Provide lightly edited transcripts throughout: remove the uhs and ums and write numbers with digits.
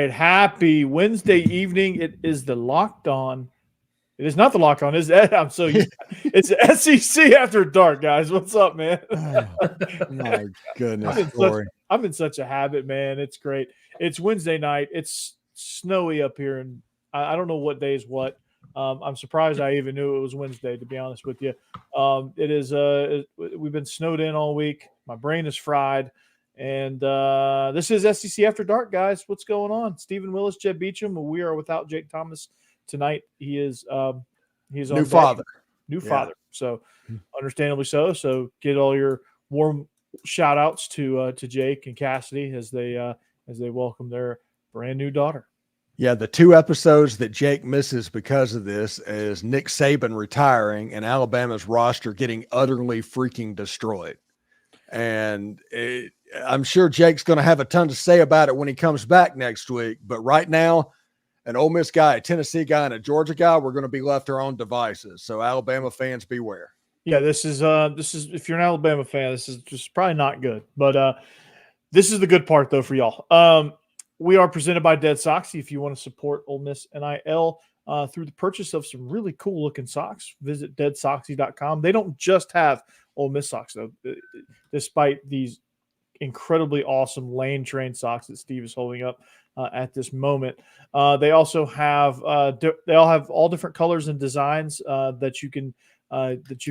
right. Happy Wednesday evening. It is the Locked On. It is not the Locked On. I'm so used to it. It's SEC After Dark, guys. What's up, man? Oh, my goodness, Corey. I'm in such a habit, man. It's great. It's Wednesday night. It's snowy up here, and I don't know what day is what. I'm surprised I even knew it was Wednesday, to be honest with you. It is. We've been snowed in all week. My brain is fried. And this is SEC After Dark, guys. What's going on? Stephen Willis, Jeb Beecham. We are without Jake Thomas tonight. He is he's on new father. So understandably so. So get all your warm shout outs to Jake and Cassidy as they welcome their brand new daughter. Yeah, the 2 episodes that Jake misses because of this is Nick Saban retiring and Alabama's roster getting utterly freaking destroyed. And I'm sure Jake's going to have a ton to say about it when he comes back next week. But right now, an Ole Miss guy, a Tennessee guy, and a Georgia guy, we're going to be left our own devices. So Alabama fans, beware. Yeah, this is if you're an Alabama fan, this is just probably not good. But this is the good part, though, for y'all. We are presented by DeadSoxy. If you want to support Ole Miss NIL through the purchase of some really cool looking socks, visit DeadSoxy.com. They don't just have Ole Miss socks, though, despite these incredibly awesome lane train socks that Steve is holding up at this moment. They also have they all have all different colors and designs that you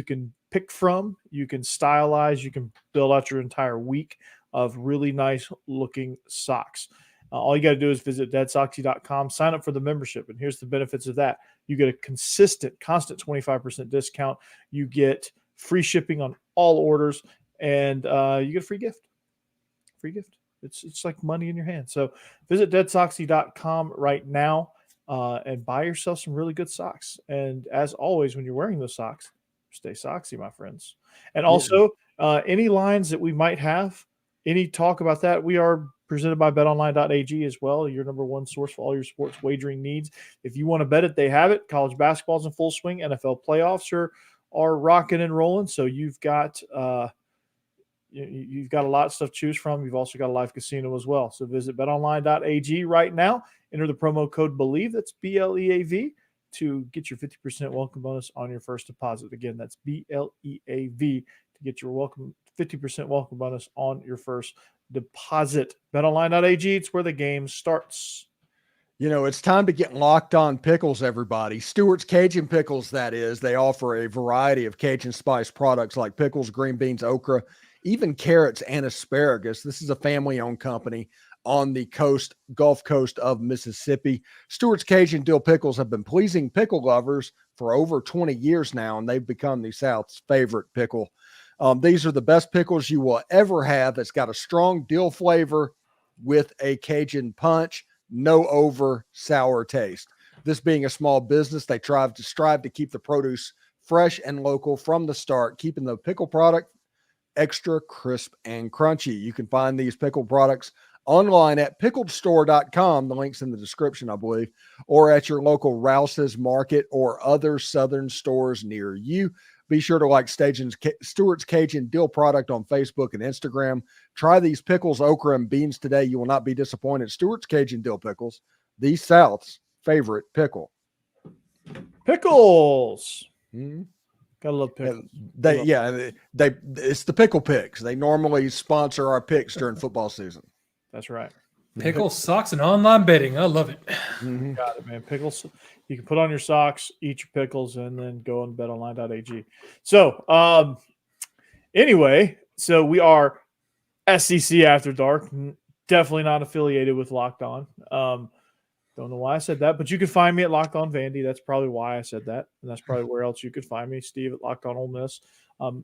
can pick from. You can stylize. You can build out your entire week of really nice looking socks. All you got to do is visit DeadSoxy.com, sign up for the membership, and here's the benefits of that. You get a constant 25% discount. You get free shipping on all orders, and you get a free gift. Free gift. It's like money in your hand. So visit DeadSoxy.com right now and buy yourself some really good socks. And as always, when you're wearing those socks, stay soxy, my friends. And also, any lines that we might have, any talk about that, we are presented by betonline.ag as well, your number one source for all your sports wagering needs. If you want to bet it, they have it. College basketball's in full swing. NFL playoffs are rocking and rolling. So you've got a lot of stuff to choose from. You've also got a live casino as well. So visit betonline.ag right now. Enter the promo code Bleav, that's BLEAV, to get your 50% welcome bonus on your first deposit. Again, that's BLEAV to get your 50% welcome bonus on your first deposit. BetOnline.ag, it's where the game starts. You know, it's time to get locked on pickles, everybody. Stewart's Cajun Pickles, that is. They offer a variety of Cajun spice products like pickles, green beans, okra, even carrots and asparagus. This is a family-owned company on the Gulf Coast of Mississippi. Stewart's Cajun Dill Pickles have been pleasing pickle lovers for over 20 years now, and they've become the South's favorite pickle. These are the best pickles you will ever have. It's got a strong dill flavor with a Cajun punch, no over sour taste. This being a small business, they strive to keep the produce fresh and local from the start, keeping the pickle product extra crisp and crunchy. You can find these pickle products online at pickledstore.com. The link's in the description, I believe, or at your local Rouse's Market or other Southern stores near you. Be sure to like Stewart's Cajun Dill product on Facebook and Instagram. Try these pickles, okra, and beans today. You will not be disappointed. Stewart's Cajun Dill Pickles, the South's favorite pickle. Pickles. Gotta love pickles. It's the pickle picks. They normally sponsor our picks during football season. That's right. Pickles, socks, and online betting. I love it. Got it, man. Pickles. You can put on your socks, eat your pickles, and then go on betonline.ag. So, anyway, so we are SEC After Dark. Definitely not affiliated with Locked On. Don't know why I said that, but you can find me at Locked On Vandy. That's probably why I said that, and that's probably where else you could find me. Steve at Locked On Ole Miss.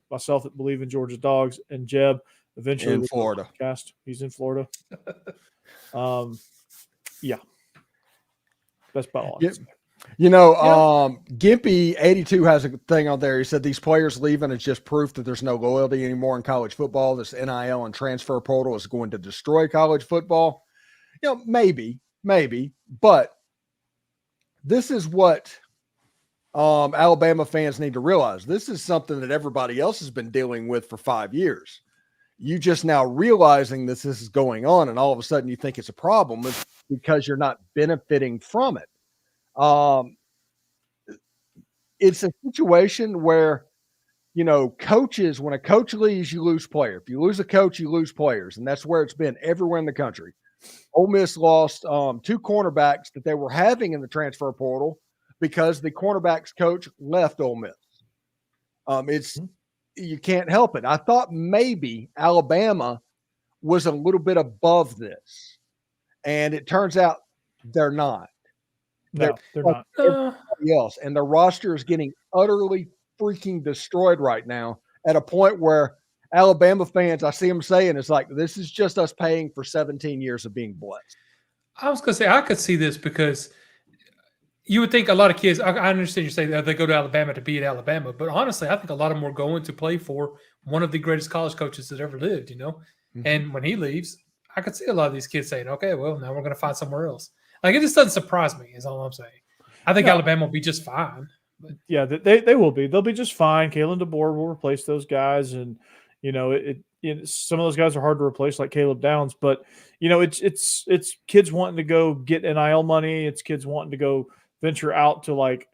Myself at Bleav In Georgia Dawgs, and Jeb eventually in Florida. Podcast. He's in Florida. Yeah. That's about all I can say. You know, Gimpy82 has a thing on there. He said these players leaving is just proof that there's no loyalty anymore in college football. This NIL and transfer portal is going to destroy college football. You know, maybe, but this is what Alabama fans need to realize. This is something that everybody else has been dealing with for 5 years. You just now realizing this is going on, and all of a sudden you think it's a problem. because you're not benefiting from it. It's a situation where, coaches, when a coach leaves, you lose player. If you lose a coach, you lose players. And that's where it's been everywhere in the country. Ole Miss lost 2 cornerbacks that they were having in the transfer portal because the cornerbacks coach left Ole Miss. You can't help it. I thought maybe Alabama was a little bit above this, and it turns out they're not. No, they're not. Everybody else, and the roster is getting utterly freaking destroyed right now at a point where Alabama fans, I see them saying, it's like, this is just us paying for 17 years of being blessed. I was going to say, I could see this because you would think a lot of kids, I understand you say that they go to Alabama to be at Alabama, but honestly, I think a lot of them are going to play for one of the greatest college coaches that ever lived, And when he leaves, I could see a lot of these kids saying, okay, well, now we're going to find somewhere else. Like, it just doesn't surprise me, is all I'm saying. I think Alabama will be just fine. But. Yeah, they will be. They'll be just fine. Kalen DeBoer will replace those guys, and some of those guys are hard to replace, like Caleb Downs. But it's kids wanting to go get NIL money. It's kids wanting to go venture out to, like,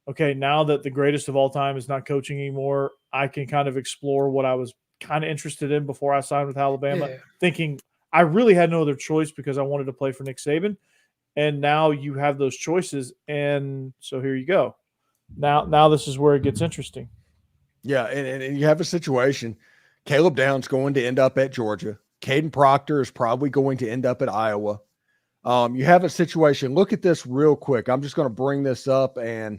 okay, now that the greatest of all time is not coaching anymore, I can kind of explore what I was kind of interested in before I signed with Alabama, thinking I really had no other choice because I wanted to play for Nick Saban. And now you have those choices, and so here you go. Now this is where it gets interesting. Yeah, and you have a situation. Caleb Downs going to end up at Georgia. Caden Proctor is probably going to end up at Iowa. You have a situation. Look at this real quick. I'm just going to bring this up and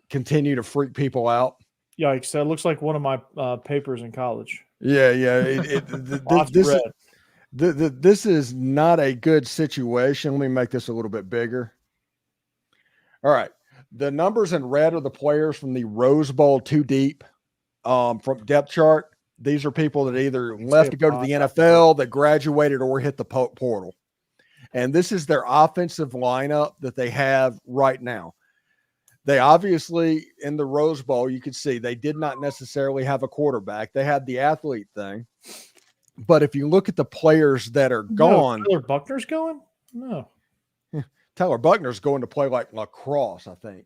continue to freak people out. Yikes! That looks like one of my papers in college. Yeah. This is not a good situation. Let me make this a little bit bigger. All right. The numbers in red are the players from the Rose Bowl 2 deep from depth chart. These are people that either left to go to the NFL, that graduated, or hit the portal. And this is their offensive lineup that they have right now. They obviously, in the Rose Bowl, you could see they did not necessarily have a quarterback. They had the athlete thing. But if you look at the players that are gone. Tyler Buckner's going? No. Tyler Buckner's going to play like lacrosse, I think.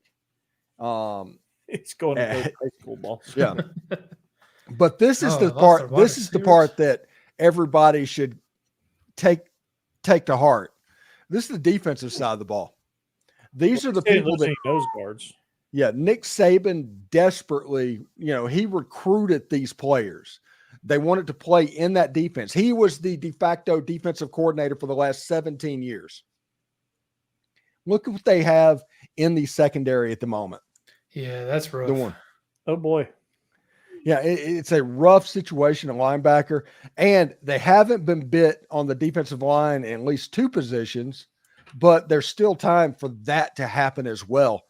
He's going to play high school ball. Yeah. But this is the part. This is the part that everybody should take to heart. This is the defensive side of the ball. These are the people that nose guards. Yeah, Nick Saban desperately, he recruited these players. They wanted to play in that defense. He was the de facto defensive coordinator for the last 17 years. Look at what they have in the secondary at the moment. Yeah, that's rough. The one. Oh, boy. Yeah, it's a rough situation at linebacker, and they haven't been bit on the defensive line in at least 2 positions, but there's still time for that to happen as well.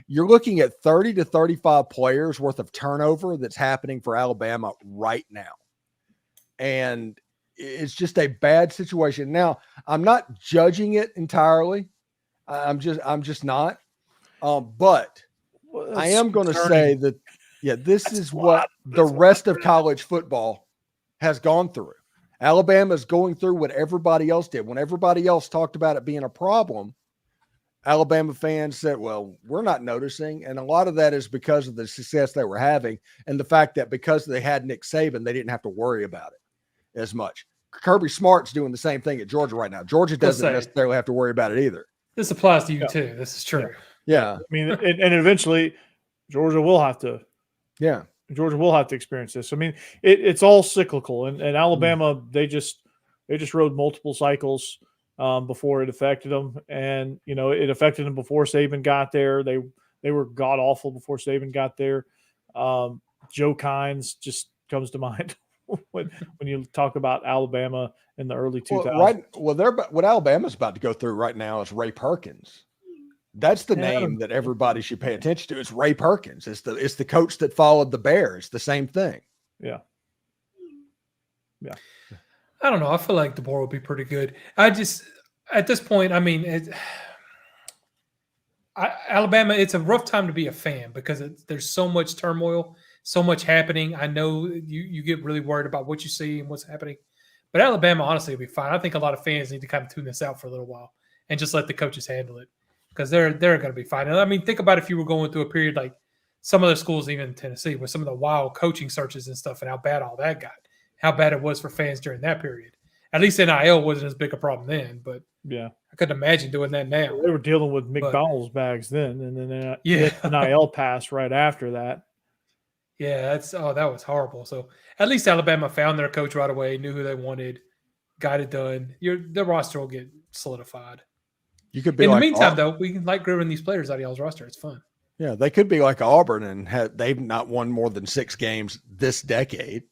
You're looking at 30 to 35 players worth of turnover that's happening for Alabama right now. And it's just a bad situation. Now, I'm not judging it entirely. I'm just not. But I am going to say that, this is what the rest of college football has gone through. Alabama's going through what everybody else did. When everybody else talked about it being a problem, Alabama fans said, well, we're not noticing. And a lot of that is because of the success they were having and the fact that because they had Nick Saban, they didn't have to worry about it as much. Kirby Smart's doing the same thing at Georgia right now. Georgia doesn't necessarily have to worry about it either. This applies to you too. This is true. Yeah. I mean, and eventually Georgia will have to. Yeah. Georgia will have to experience this. I mean, it's all cyclical, and Alabama, they just rode multiple cycles before it affected them, and it affected them before Saban got there. They were god awful before Saban got there. Joe Kynes just comes to mind when you talk about Alabama in the early 2000s. What Alabama's about to go through right now is Ray Perkins. That's the name that everybody should pay attention to. It's Ray Perkins. It's the coach that followed the Bears. The same thing. Yeah. I don't know. I feel like DeBoer will be pretty good. At this point, I mean, Alabama, it's a rough time to be a fan because there's so much turmoil, so much happening. I know you get really worried about what you see and what's happening. But Alabama, honestly, will be fine. I think a lot of fans need to kind of tune this out for a little while and just let the coaches handle it because they're going to be fine. And I mean, think about if you were going through a period like some other schools, even in Tennessee, with some of the wild coaching searches and stuff, and how bad all that got, how bad it was for fans during that period. At least NIL wasn't as big a problem then, but yeah, I couldn't imagine doing that now. They were dealing with McDonald's bags then, and then NIL passed right after that. Yeah, that was horrible. So at least Alabama found their coach right away, knew who they wanted, got it done. The roster will get solidified. You could be in like the meantime, though, we can like grooming these players out of y'all's roster. It's fun. Yeah, they could be like Auburn and they've not won more than 6 games this decade.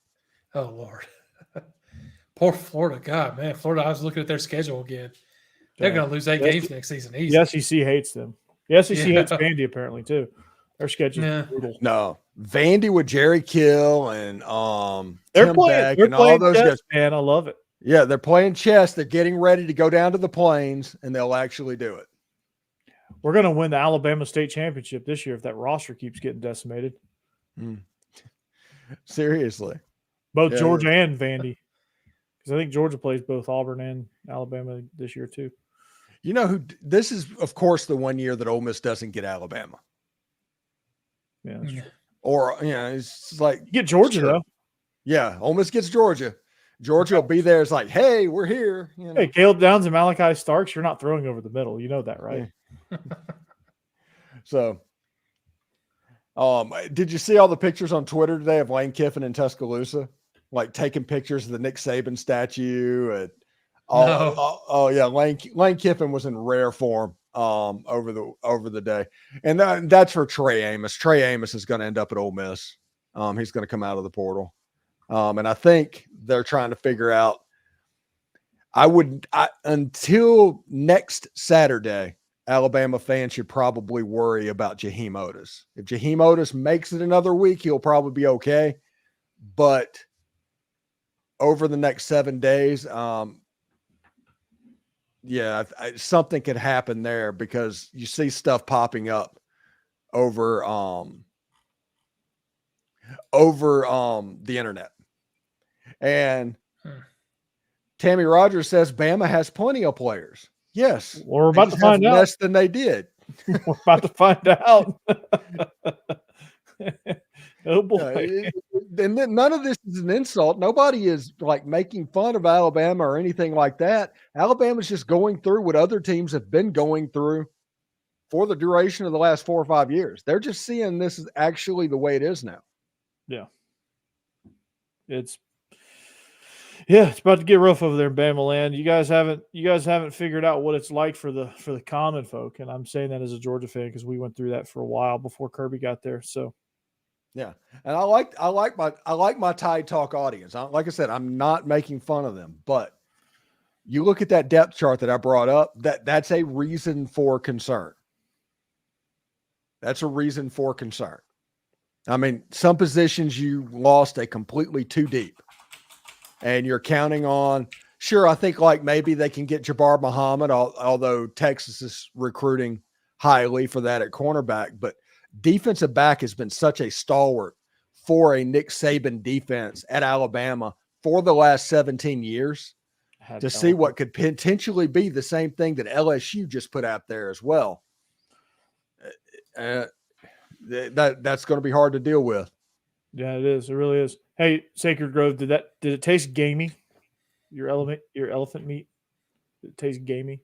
Oh Lord. Poor Florida. God, man. Florida, I was looking at their schedule again. They're going to lose 8 games next season. Easy. The SEC hates them. The SEC hates Vandy apparently too. Their schedule is brutal. No, Vandy with Jerry Kill and they're Tim playing. Beck They're and playing all those chess, guys. man. I love it. Yeah, they're playing chess. They're getting ready to go down to the Plains, and they'll actually do it. We're going to win the Alabama State Championship this year if that roster keeps getting decimated. Seriously. Both Georgia and Vandy. Because I think Georgia plays both Auburn and Alabama this year too. You know who? This is, of course, the one year that Ole Miss doesn't get Alabama. Yeah, that's true. Or it's like you get Georgia though. Yeah, Ole Miss gets Georgia. Georgia will be there. It's like, hey, we're here. You know? Hey, Caleb Downs and Malachi Starks. You're not throwing over the middle. You know that, right? Yeah. So, did you see all the pictures on Twitter today of Lane Kiffin in Tuscaloosa, like taking pictures of the Nick Saban statue? And Lane Kiffin was in rare form over the day, and that's for Trey Amos. Trey Amos is going to end up at Ole Miss. He's going to come out of the portal, and I think they're trying to figure out. Until next Saturday, Alabama fans should probably worry about Jaheim Otis. If Jaheim Otis makes it another week, he'll probably be okay. But over the next 7 days, something could happen there because you see stuff popping up over the internet. And Tammy Rogers says Bama has plenty of players. Yes. Well, we're about to find out. Less than they did. We're about to find out. Oh boy. And then none of this is an insult. Nobody is like making fun of Alabama or anything like that. Alabama's just going through what other teams have been going through for the duration of the last 4 or 5 years. They're just seeing this is actually the way it is now. Yeah. It's about to get rough over there in Bama land. You guys haven't figured out what it's like for the common folk, and I'm saying that as a Georgia fan because we went through that for a while before Kirby got there. So, yeah, and I like my Tide Talk audience. Like I said, I'm not making fun of them, but you look at that depth chart that I brought up. That's a reason for concern. That's a reason for concern. I mean, some positions you lost a completely too deep. And you're counting on, sure, I think like maybe they can get Jabbar Muhammad, although Texas is recruiting highly for that at cornerback. But defensive back has been such a stalwart for a Nick Saban defense at Alabama for the last 17 years to see what could potentially be the same thing that LSU just put out there as well. That's going to be hard to deal with. Yeah, it is. It really is. Hey, Sacred Grove, did it taste gamey? Your elephant meat? Did it taste gamey?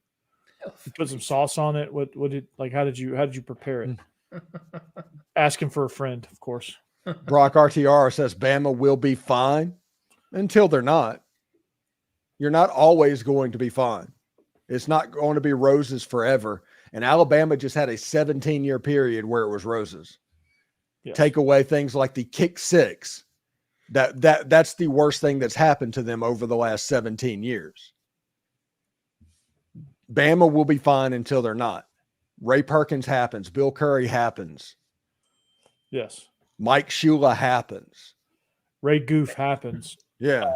You put some sauce on it. How did you prepare it? Asking for a friend, of course. Brock RTR says Bama will be fine until they're not. You're not always going to be fine. It's not going to be roses forever. And Alabama just had a 17-year period where it was roses. Yeah. Take away things like the kick six. That's the worst thing that's happened to them over the last 17 years. Bama will be fine until they're not. Ray Perkins happens. Bill Curry happens. Yes. Mike Shula happens. Ray Goof happens. Yeah.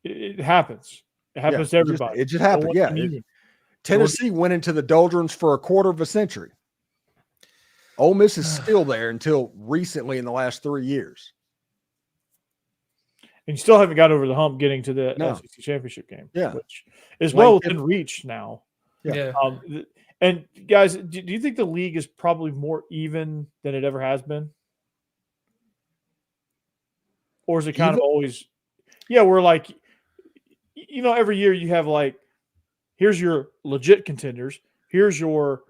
It happens. It happens to everybody. It just happened. Yeah. Tennessee went into the doldrums for a quarter of a century. Ole Miss is still there until recently in the last 3 years. And you still haven't got over the hump getting to the No. SEC championship game, Yeah. which is Lane well Kiffin. within reach now. Yeah. And guys, do you think the league is probably more even than it ever has been? Or is it kind of always, we're like, every year you have like, here's your legit contenders, here's your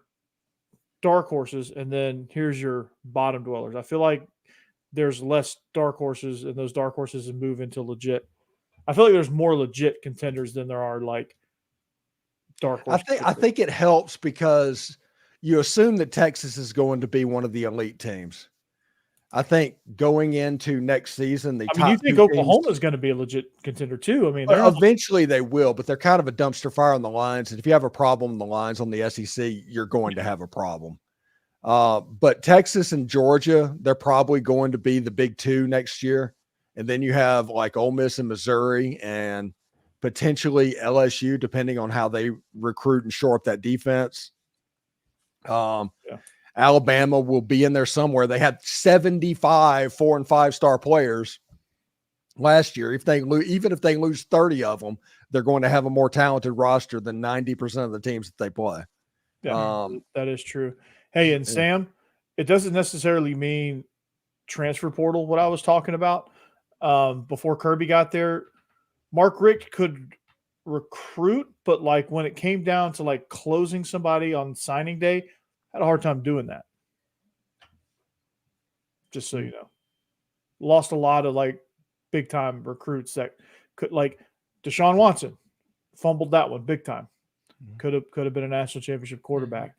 dark horses, and then here's your bottom dwellers. I feel like there's less dark horses, and those dark horses move into legit. I feel like there's more legit contenders than there are like dark horses. I think it helps because you assume that Texas is going to be one of the elite teams. I think going into next season, you think Oklahoma is going to be a legit contender too? I mean, eventually they will, but they're kind of a dumpster fire on the lines. And if you have a problem in the lines on the SEC, you're going to have a problem. But Texas and Georgia, they're probably going to be the big two next year. And then you have like Ole Miss and Missouri and potentially LSU, depending on how they recruit and shore up that defense. Alabama will be in there somewhere. They had 75 4- and 5-star players last year. Even if they lose 30 of them, they're going to have a more talented roster than 90% of the teams that they play. Yeah, that is true. Hey, and Sam, it doesn't necessarily mean transfer portal, what I was talking about. Before Kirby got there, Mark Richt could recruit, but like when it came down to like closing somebody on signing day, had a hard time doing that. Just so you know. Lost a lot of like big time recruits that could, like Deshaun Watson, fumbled that one big time. Could have been a national championship quarterback.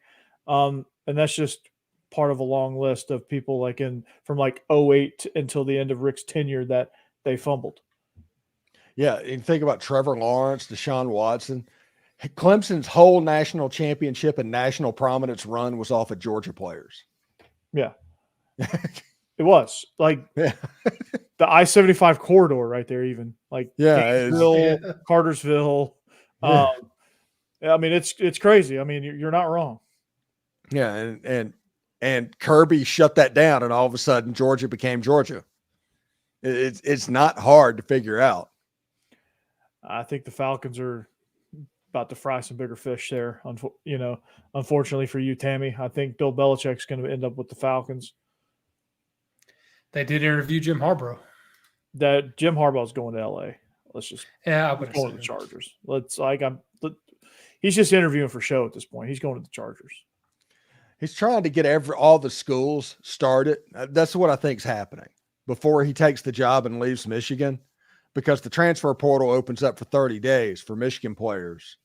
And that's just part of a long list of people like from like 2008 until the end of Rick's tenure that they fumbled. Yeah, and think about Trevor Lawrence, Deshaun Watson. Clemson's whole national championship and national prominence run was off of Georgia players. Yeah. It was like the I-75 corridor right there, even like Cartersville. I mean, it's crazy. I mean, you're not wrong. Yeah, and Kirby shut that down, and all of a sudden Georgia became Georgia. It's not hard to figure out. I think the Falcons are about to fry some bigger fish there. Unfortunately for you, Tammy, I think Bill Belichick's going to end up with the Falcons. They did interview Jim Harbaugh. That Jim Harbaugh's going to LA. Let's just I would go to the Chargers. He's just interviewing for show at this point. He's going to the Chargers. He's trying to get all the schools started. That's what I think is happening before he takes the job and leaves Michigan, because the transfer portal opens up for 30 days for Michigan players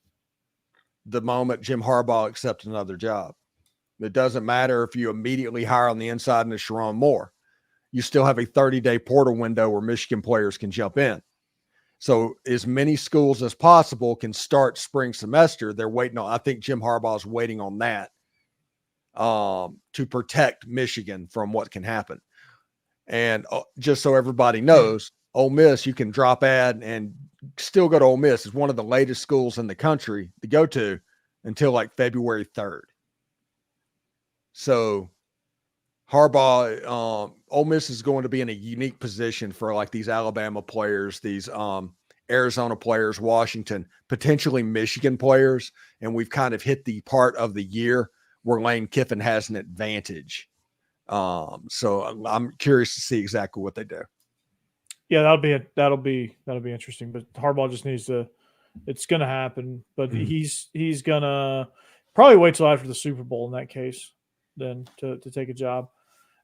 the moment Jim Harbaugh accepts another job. It doesn't matter if you immediately hire on the inside into Sharon Moore. You still have a 30-day portal window where Michigan players can jump in. So as many schools as possible can start spring semester. They're waiting on, I think Jim Harbaugh is waiting on that to protect Michigan from what can happen. And just so everybody knows, Ole Miss, you can drop ad and still go to Ole Miss. It's one of the latest schools in the country to go to until like February 3rd. So Harbaugh, Ole Miss is going to be in a unique position for like these Alabama players, these Arizona players, Washington, potentially Michigan players. And we've kind of hit the part of the year where Lane Kiffin has an advantage. So I'm curious to see exactly what they do. Yeah, that'll be interesting. But Harbaugh just needs to. It's going to happen, but he's going to probably wait till after the Super Bowl in that case, then to take a job.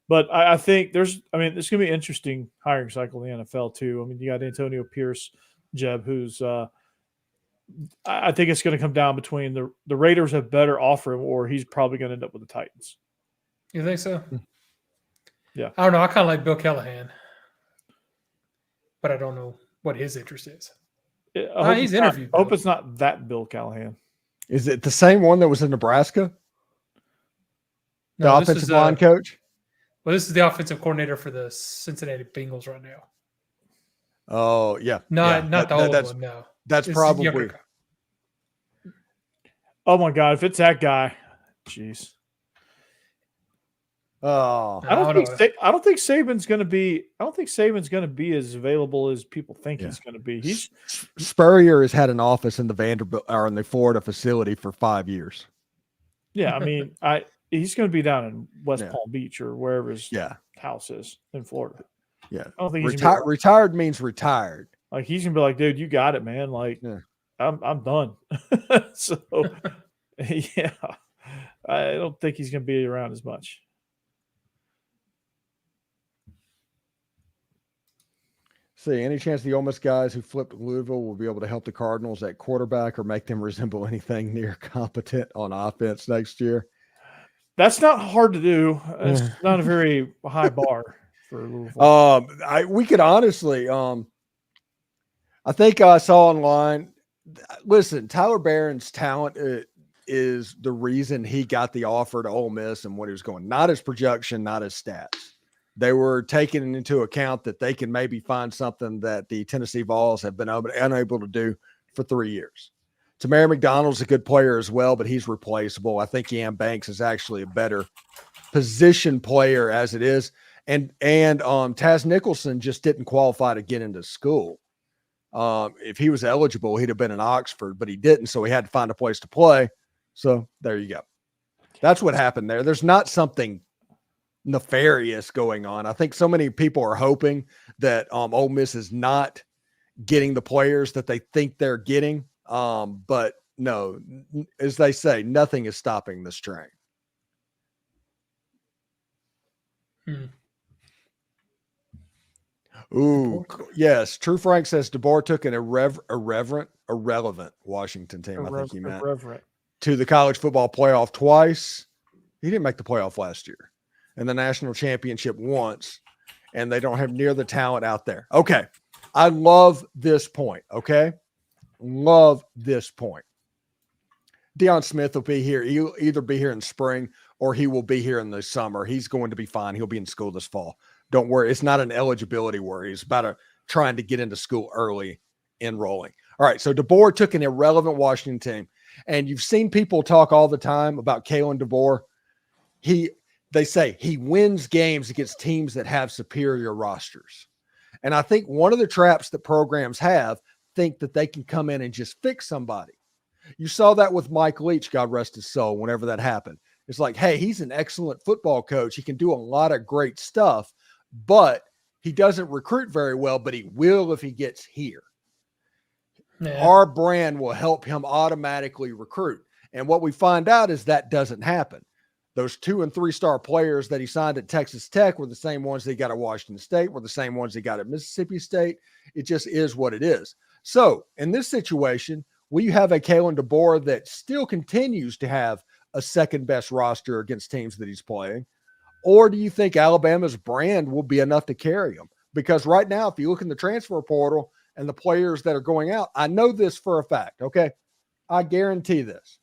But I think it's going to be an interesting hiring cycle in the NFL too. I mean, you got Antonio Pierce, Jeb, who's I think it's going to come down between the Raiders have better offer him, or he's probably going to end up with the Titans. You think so? Yeah. I don't know. I kind of like Bill Callahan, but I don't know what his interest is. He's interviewed. I hope it's not that Bill Callahan. Is it the same one that was in Nebraska? The offensive line coach? Well, this is the offensive coordinator for the Cincinnati Bengals right now. Oh, yeah. Not the old one, no. That's probably. Oh, my God. If it's that guy, jeez. Oh, I don't think Saban's going to be. I don't think Saban's going to be as available as people think he's going to be. He's Spurrier has had an office in the Vanderbilt or in the Florida facility for 5 years. Yeah, I mean, he's going to be down in West Palm Beach or wherever his house is in Florida. Yeah, I don't think retired means retired. Like he's gonna be like, dude, you got it, man. Like, I'm done. So, yeah, I don't think he's gonna be around as much. See, any chance the Ole Miss guys who flipped Louisville will be able to help the Cardinals at quarterback or make them resemble anything near competent on offense next year? That's not hard to do. It's not a very high bar for Louisville. We could honestly, I think I saw online. Listen, Tyler Barron's talent is the reason he got the offer to Ole Miss and what he was going. Not his projection, not his stats. They were taking into account that they can maybe find something that the Tennessee Vols have been unable to do for 3 years. Tamara McDonald's a good player as well, but he's replaceable. I think Ian Banks is actually a better position player as it is. And Taz Nicholson just didn't qualify to get into school. If he was eligible, he'd have been in Oxford, but he didn't, so he had to find a place to play. So there you go. That's what happened there. There's not something nefarious going on. I think so many people are hoping that Ole Miss is not getting the players that they think they're getting. But no, as they say, nothing is stopping this train. Ooh, yes. True Frank says DeBoer took an irrelevant Washington team. I think he meant to the college football playoff twice. He didn't make the playoff last year, and the national championship once, and they don't have near the talent out there. Okay. I love this point. Okay. Love this point. Deion Smith will be here. He'll either be here in spring or he will be here in the summer. He's going to be fine. He'll be in school this fall. Don't worry. It's not an eligibility worry. It's about trying to get into school early, enrolling. All right. So DeBoer took an irrelevant Washington team, and you've seen people talk all the time about Kalen DeBoer. They say he wins games against teams that have superior rosters. And I think one of the traps that programs think that they can come in and just fix somebody. You saw that with Mike Leach, God rest his soul, whenever that happened. It's like, hey, he's an excellent football coach. He can do a lot of great stuff, but he doesn't recruit very well, but he will if he gets here. Yeah. Our brand will help him automatically recruit. And what we find out is that doesn't happen. Those 2- and 3-star players that he signed at Texas Tech were the same ones they got at Washington State, were the same ones they got at Mississippi State. It just is what it is. So in this situation, we have a Kalen DeBoer that still continues to have a second-best roster against teams that he's playing? Or do you think Alabama's brand will be enough to carry him? Because right now, if you look in the transfer portal and the players that are going out, I know this for a fact, okay? I guarantee this.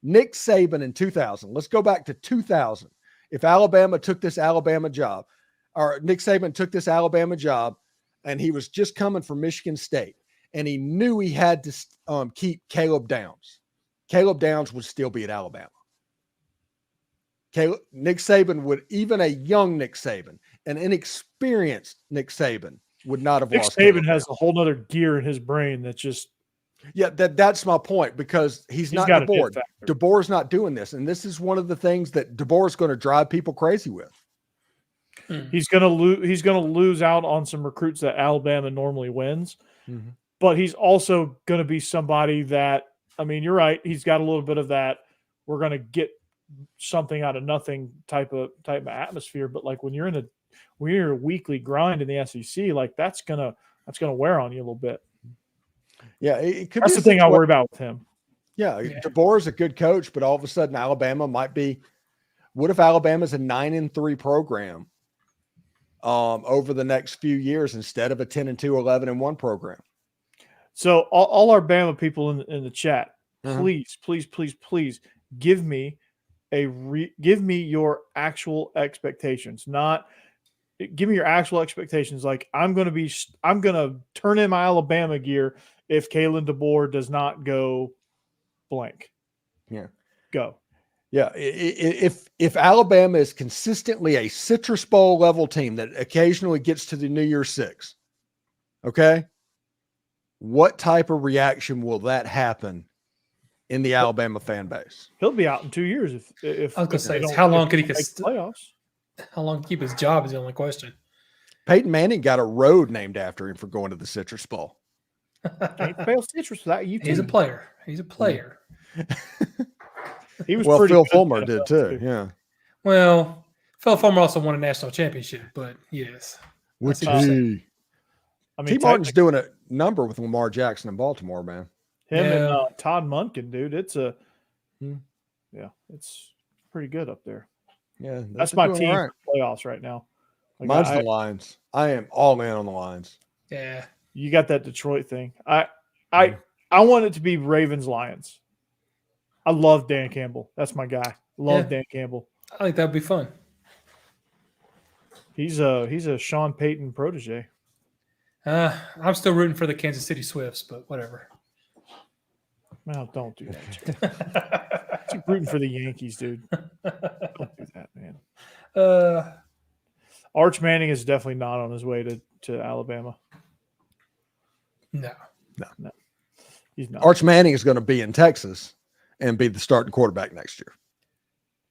Nick Saban in 2000, let's go back to 2000. If Alabama took this Alabama job, or Nick Saban took this Alabama job, and he was just coming from Michigan State, and he knew he had to keep Caleb Downs. Caleb Downs would still be at Alabama. Nick Saban would, even a young Nick Saban, an inexperienced Nick Saban, would not have lost. Nick Saban has a whole nother gear in his brain that just. Yeah, that's my point, because he's not DeBoer. DeBoer's not doing this, and this is one of the things that DeBoer's going to drive people crazy with. He's going to lose out on some recruits that Alabama normally wins, but he's also going to be somebody that, I mean, you're right. He's got a little bit of that. We're going to get something out of nothing type of atmosphere. But like when you're in a weekly grind in the SEC, like that's gonna wear on you a little bit. Yeah, it could. That's the thing I worry about with him. Yeah, DeBoer is a good coach, but all of a sudden Alabama might be. What if Alabama's a 9-3 program over the next few years instead of a 10-2, 11-1 program? So all our Bama people in the chat, please give me your actual expectations. Give me your actual expectations. Like I'm gonna turn in my Alabama gear if Kalen DeBoer does not go blank. Yeah, go. Yeah, if Alabama is consistently a Citrus Bowl level team that occasionally gets to the New Year's Six, okay, what type of reaction will that happen in the Alabama fan base? He'll be out in 2 years if I was gonna say, they don't- how long if could he they make the playoffs? How long to keep his job is the only question. Peyton Manning got a road named after him for going to the Citrus Bowl. Can't fail Citrus without you. He's a player. He's a player. He was Well, pretty Phil good Fulmer in did NFL, too. Yeah. Well, Phil Fulmer also won a national championship, but yes. Which what you're he? I T. mean, Martin's doing a number with Lamar Jackson in Baltimore, man. him and Yeah. Todd Monken, dude. It's Hmm. it's pretty good up there. Yeah, That's they're my doing team all right. for playoffs right now. Like, Mine's the Lions. I am all in on the Lions. Yeah. you got that Detroit thing. I want it to be Ravens Lions. I love Dan Campbell. That's my guy. Love Yeah. Dan Campbell. I think that would be fun. He's a Sean Payton protege. I'm still rooting for the Kansas City Swifts, but whatever. Well, don't do that. Keep rooting for the Yankees, dude. Don't do that, man. Arch Manning is definitely not on his way to Alabama. No. He's not. Arch Manning is going to be in Texas and be the starting quarterback next year.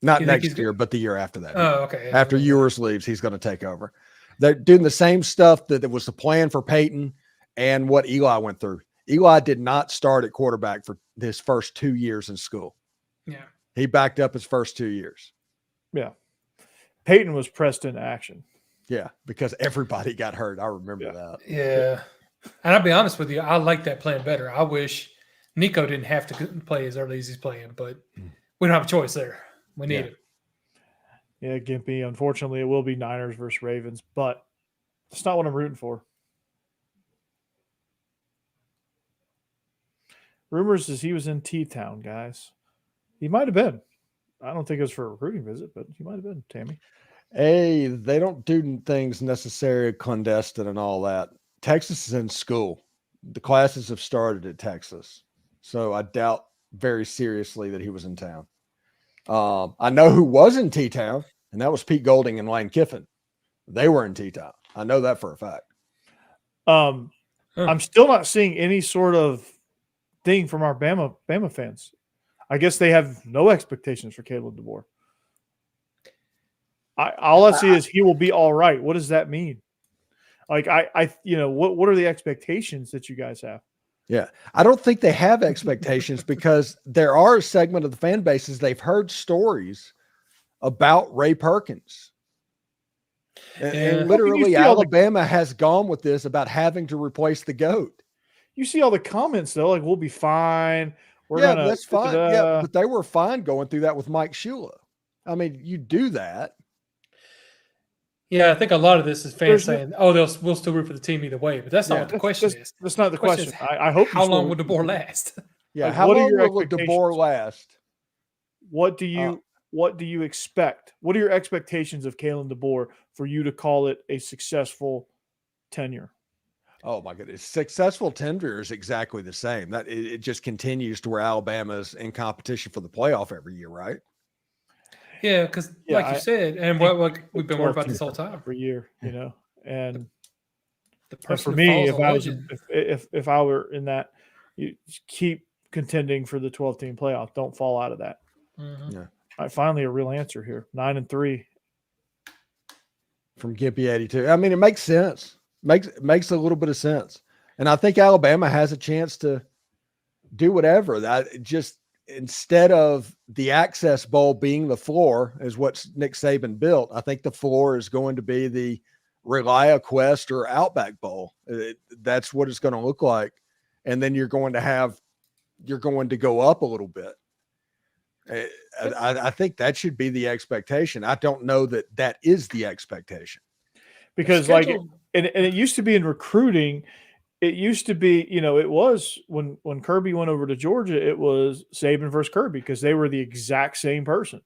Not You think next he's year, but the year after that. Oh, okay. After Ewers leaves, he's going to take over. They're doing the same stuff that was the plan for Peyton and what Eli went through. Eli did not start at quarterback for his first 2 years in school. Yeah. He backed up his first 2 years. Yeah. Peyton was pressed into action. Yeah, because everybody got hurt. I remember that. Yeah. And I'll be honest with you, I like that plan better. I wish Nico didn't have to play as early as he's playing, but we don't have a choice there. We need him. Yeah, Gimpy. Unfortunately, it will be Niners versus Ravens, but that's not what I'm rooting for. Rumors is he was in T-Town, guys. He might have been. I don't think it was for a recruiting visit, but he might have been, Tammy. Hey, they don't do things necessarily clandestine and all that. Texas is in school. The classes have started at Texas. So I doubt very seriously that he was in town. I know who was in T-Town, and that was Pete Golding and Lane Kiffin. They were in T-Town. I know that for a fact. I'm still not seeing any sort of thing from our Bama fans. I guess they have no expectations for Kalen DeBoer. All I see is he will be all right. What does that mean? Like what are the expectations that you guys have? Yeah. I don't think they have expectations because there are a segment of the fan bases. They've heard stories about Ray Perkins. And literally Alabama has gone with this about having to replace the GOAT. You see all the comments though, like we'll be fine. That's fine. Yeah, but they were fine going through that with Mike Shula. I mean, you do that. Yeah, I think a lot of this is fans saying, we'll still root for the team either way. But that's not what the question is. That's not the question. I hope. How long will DeBoer last? Yeah, like, how long will DeBoer last? What do you expect? What are your expectations of Kalen DeBoer for you to call it a successful tenure? Oh my goodness. Successful tenure is exactly the same. That it just continues to where Alabama's in competition for the playoff every year, right? Yeah, because like you said, and what we've been worried about this whole time. Every year, and the for me, if I were in that, you keep contending for the 12-team playoff. Don't fall out of that. Mm-hmm. Yeah. All right, finally a real answer here. 9-3 from Gimpy 82. I mean, it makes sense. Makes a little bit of sense. And I think Alabama has a chance to do whatever. That just instead of the Access Bowl being the floor is what Nick Saban built, I think the floor is going to be the Relia Quest or Outback Bowl. That's what it's going to look like. And then you're going to go up a little bit. I think that should be the expectation. I don't know that is the expectation. Because and it used to be in recruiting, it used to be, it was when Kirby went over to Georgia, it was Saban versus Kirby because they were the exact same person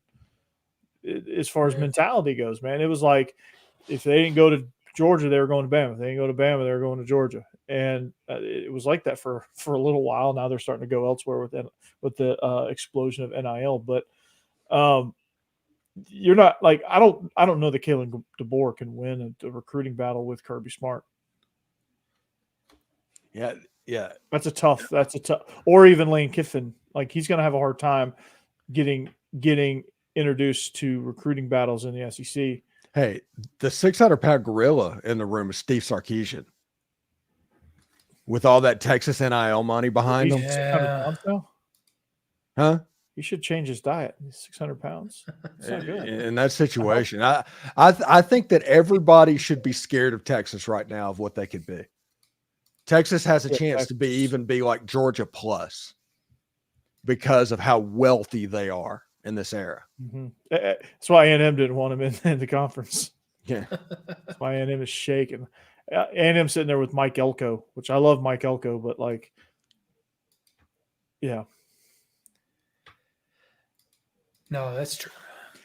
as far as mentality goes, man. It was like if they didn't go to Georgia, they were going to Bama. If they didn't go to Bama, they were going to Georgia. And it was like that for a little while. Now they're starting to go elsewhere with the explosion of NIL. But You're not like I don't know that Kalen DeBoer can win a recruiting battle with Kirby Smart. Yeah. That's a tough, or even Lane Kiffin. Like he's going to have a hard time getting introduced to recruiting battles in the SEC. Hey, the 600-pound gorilla in the room is Steve Sarkisian. With all that Texas NIL money behind him. 600 pounds now? Huh? He should change his diet. He's 600 pounds. It's not good. In that situation. I think that everybody should be scared of Texas right now of what they could be. Texas has a chance to be like Georgia plus because of how wealthy they are in this era. Mm-hmm. That's why A&M didn't want him in the conference. Yeah. That's why A&M is shaking. A&M sitting there with Mike Elko, which I love Mike Elko, but like, yeah. No, that's true.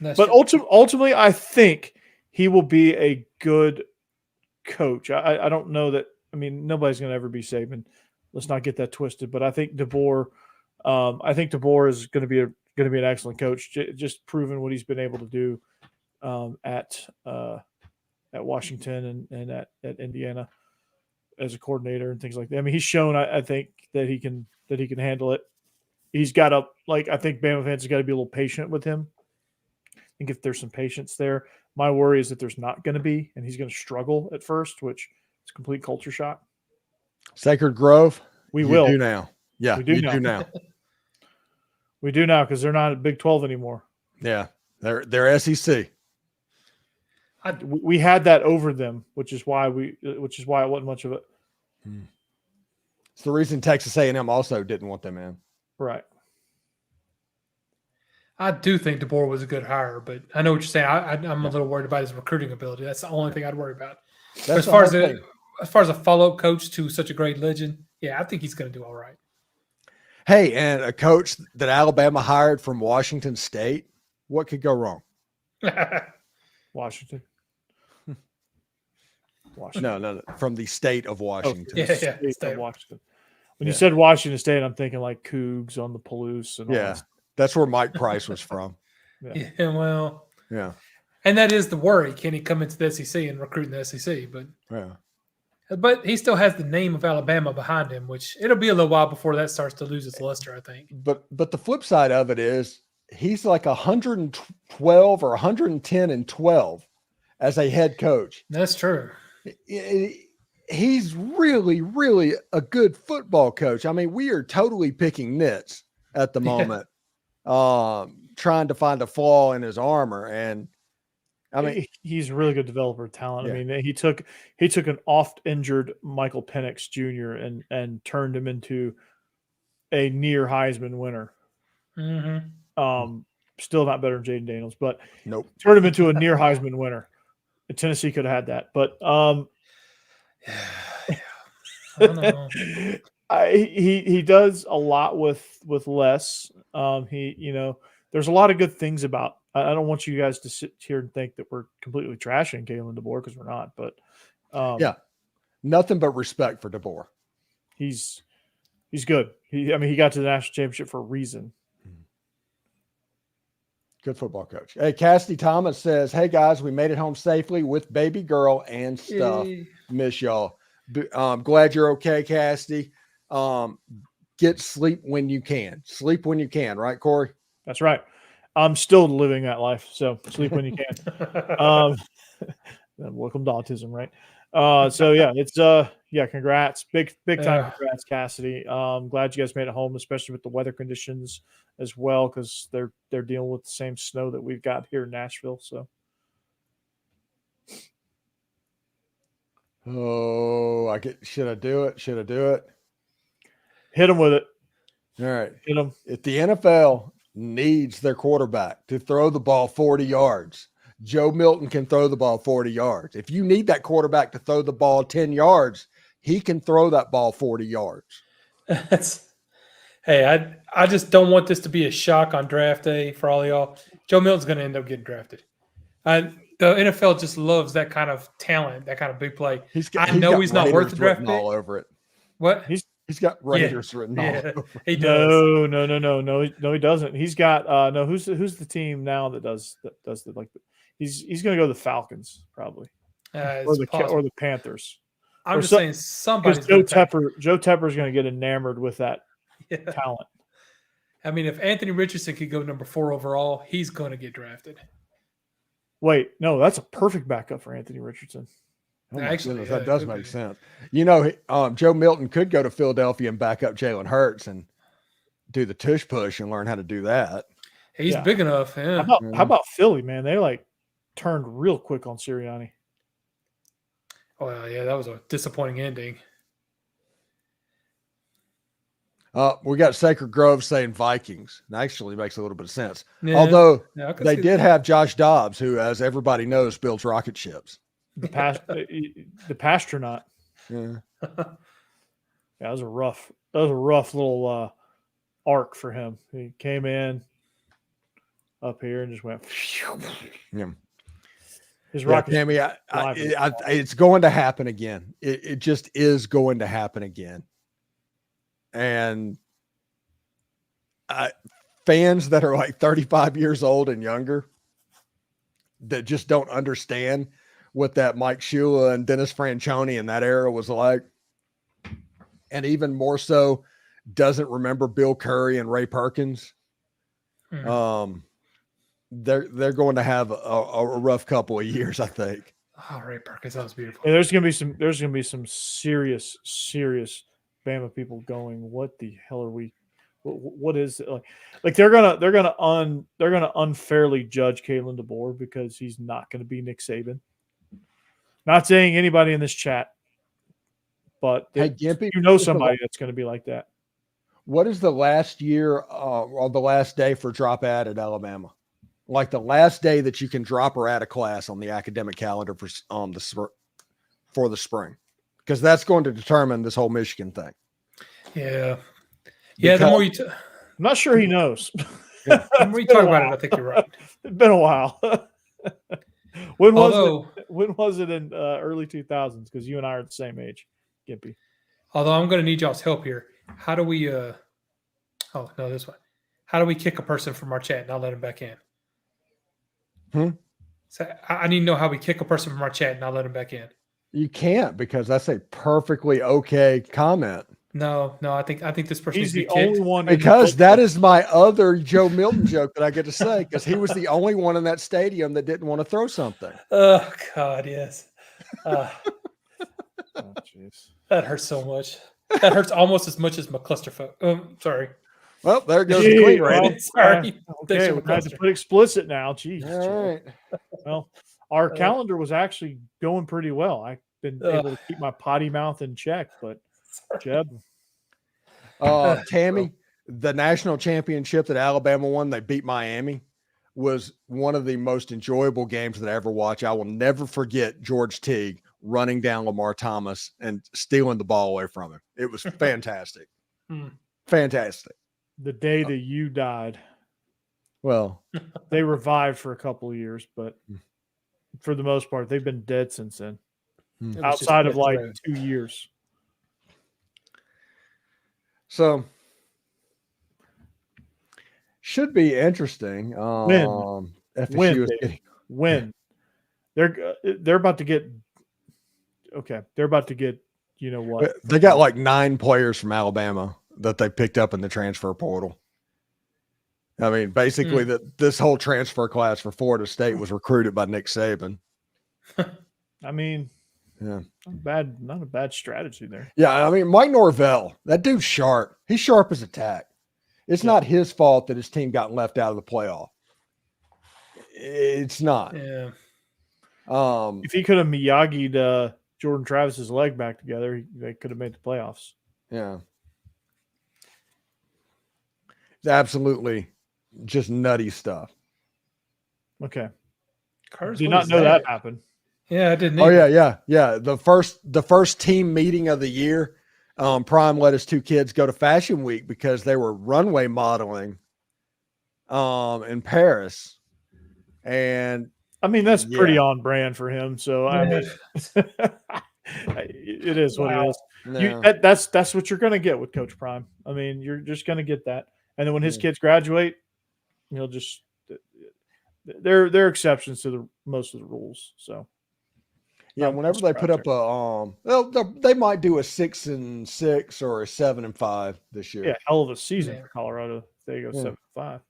But ultimately, I think he will be a good coach. I don't know that. I mean, nobody's going to ever be Saban. Let's not get that twisted. But I think DeBoer. Is going to be an excellent coach. Just proving what he's been able to do at Washington and at Indiana as a coordinator and things like that. I mean, he's shown. I think that he can handle it. He's got to I think Bama fans have got to be a little patient with him. I think if there's some patience there, my worry is that there's not going to be, and he's going to struggle at first, which is a complete culture shock. Sacred Grove, we will do now. Yeah, we do now. We do now because they're not at Big 12 anymore. Yeah, they're SEC. We had that over them, which is why it wasn't much of it. It's the reason Texas A&M also didn't want them in. Right. I do think DeBoer was a good hire, but I know what you're saying. I'm a little worried about his recruiting ability. That's the only thing I'd worry about. As far as a follow-up coach to such a great legend, yeah, I think he's going to do all right. Hey, and a coach that Alabama hired from Washington State, what could go wrong? Washington. No, from the state of Washington. State of Washington. When you said Washington State, I'm thinking like Cougs on the Palouse and all that. That's where Mike Price was from. Yeah, and that is the worry. Can he come into the SEC and recruit in the SEC? But he still has the name of Alabama behind him, which it'll be a little while before that starts to lose its luster, I think. But the flip side of it is he's like 112 or 110 and 12 as a head coach. That's true. He's really, really a good football coach. I mean, we are totally picking nits at the moment, trying to find a flaw in his armor. And I mean, he's a really good developer of talent. Yeah. I mean, he took an oft injured Michael Penix Jr. and turned him into a near Heisman winner. Mm-hmm. Still not better than Jaden Daniels, but nope. Turned him into a near Heisman winner. And Tennessee could have had that, but I don't know. He does a lot with less. There's a lot of good things about. I don't want you guys to sit here and think that we're completely trashing Kalen DeBoer because we're not. But nothing but respect for DeBoer. He's good. He got to the national championship for a reason. Good football coach. Hey, Cassidy Thomas says, "Hey guys, we made it home safely with baby girl and stuff. Yay. Miss y'all. Glad you're okay, Cassidy. Get sleep when you can. Sleep when you can, right, Corey? That's right. I'm still living that life, so sleep when you can. Welcome to autism, right? Congrats. Big time congrats, Cassidy. Glad you guys made it home, especially with the weather conditions as well, because they're dealing with the same snow that we've got here in Nashville. So should I do it? Hit them with it. All right. Hit them. If the NFL needs their quarterback to throw the ball 40 yards, Joe Milton can throw the ball 40 yards. If you need that quarterback to throw the ball 10 yards, he can throw that ball 40 yards. Hey, I just don't want this to be a shock on draft day for all y'all. Joe Milton's going to end up getting drafted. The NFL just loves that kind of talent, that kind of big play. He's not worth the draft pick. All over it. What? He's got Raiders written all Yeah, over. he does. No, he doesn't. He's got no. Who's the team now that does the like? He's going to go to the Falcons probably, or the Panthers. I'm just saying somebody's Joe Tepper is going to get enamored with that talent. I mean, if Anthony Richardson could go number 4 overall, he's going to get drafted. Wait, no, that's a perfect backup for Anthony Richardson. Oh Actually, goodness, that does make sense. You know, Joe Milton could go to Philadelphia and back up Jalen Hurts and do the tush push and learn how to do that. He's big enough. Yeah. How about Philly, man? They like turned real quick on Sirianni. Oh, yeah, that was a disappointing ending. We got Sacred Grove saying Vikings. It actually makes a little bit of sense. Yeah. Although they see did have Josh Dobbs, who, as everybody knows, builds rocket ships. The Pastronaut. Yeah. That was a rough little arc for him. He came in up here and just went. Yeah. His rocket. Tammy, it's going to happen again. It just is going to happen again. And fans that are like 35 years old and younger that just don't understand what that Mike Shula and Dennis Franchione in that era was like, and even more so doesn't remember Bill Curry and Ray Perkins. They're going to have a rough couple of years, I think. Oh, Ray Perkins, that was beautiful. Yeah, there's gonna be some serious Bama people going, what the hell are we? What is it like? They're gonna unfairly judge Kalen DeBoer because he's not going to be Nick Saban. Not saying anybody in this chat, but hey, Gimpy, you know somebody that's going to be like that. What is the last year or the last day for drop ad at Alabama? Like the last day that you can drop or add a class on the academic calendar for the spring, because that's going to determine this whole Michigan thing. Yeah. The more you, I'm not sure he knows. the more you talk about it, I think you're right. It's been a while. When was it in early 2000s? Because you and I are the same age, Gimpy. Although I'm going to need y'all's help here. How do we? This one. How do we kick a person from our chat and not let him back in? So I need to know how we kick a person from our chat and not let him back in. You can't, because that's a perfectly okay comment. No, I think this person He's needs the to be kicked. only one. Because that is my other Joe Milton joke that I get to say, because he was the only one in that stadium that didn't want to throw something. Oh God, yes. Oh, jeez. That hurts so much. That hurts almost as much as my clusterfuck. Sorry. Well, there goes the clean rating. Sorry. Okay, we're going to put explicit now. Jeez. All right. Well, our calendar was actually going pretty well. I've been able to keep my potty mouth in check, but Jeb. Tammy, the national championship that Alabama won, they beat Miami, was one of the most enjoyable games that I ever watched. I will never forget George Teague running down Lamar Thomas and stealing the ball away from him. It was fantastic. Fantastic. The day that you died. Well, they revived for a couple of years, but for the most part, they've been dead since then. Outside of like 2 years. So should be interesting. When they're about to get you know what, they got like 9 players from Alabama that they picked up in the transfer portal. I mean, basically this whole transfer class for Florida State was recruited by Nick Saban. I mean, yeah, not a bad strategy there. Yeah, I mean, Mike Norvell, that dude's sharp. He's sharp as a tack. It's not his fault that his team got left out of the playoff. It's not. Yeah. If he could have Miyagi'd Jordan Travis's leg back together, they could have made the playoffs. Yeah. It's absolutely just nutty stuff. Okay. Curtis, did not know that happened. Yeah, I didn't. Oh, yeah. The first team meeting of the year, Prime let his 2 kids go to Fashion Week because they were runway modeling in Paris. And I mean, that's pretty on brand for him. So I mean, It is what it is. No. That's what you're going to get with Coach Prime. I mean, you're just going to get that. And then when his kids graduate, he'll just they're exceptions to most of the rules. So yeah, whenever they put up they might do a 6-6 or a 7-5 this year. Yeah, hell of a season for Colorado. They go 7-5.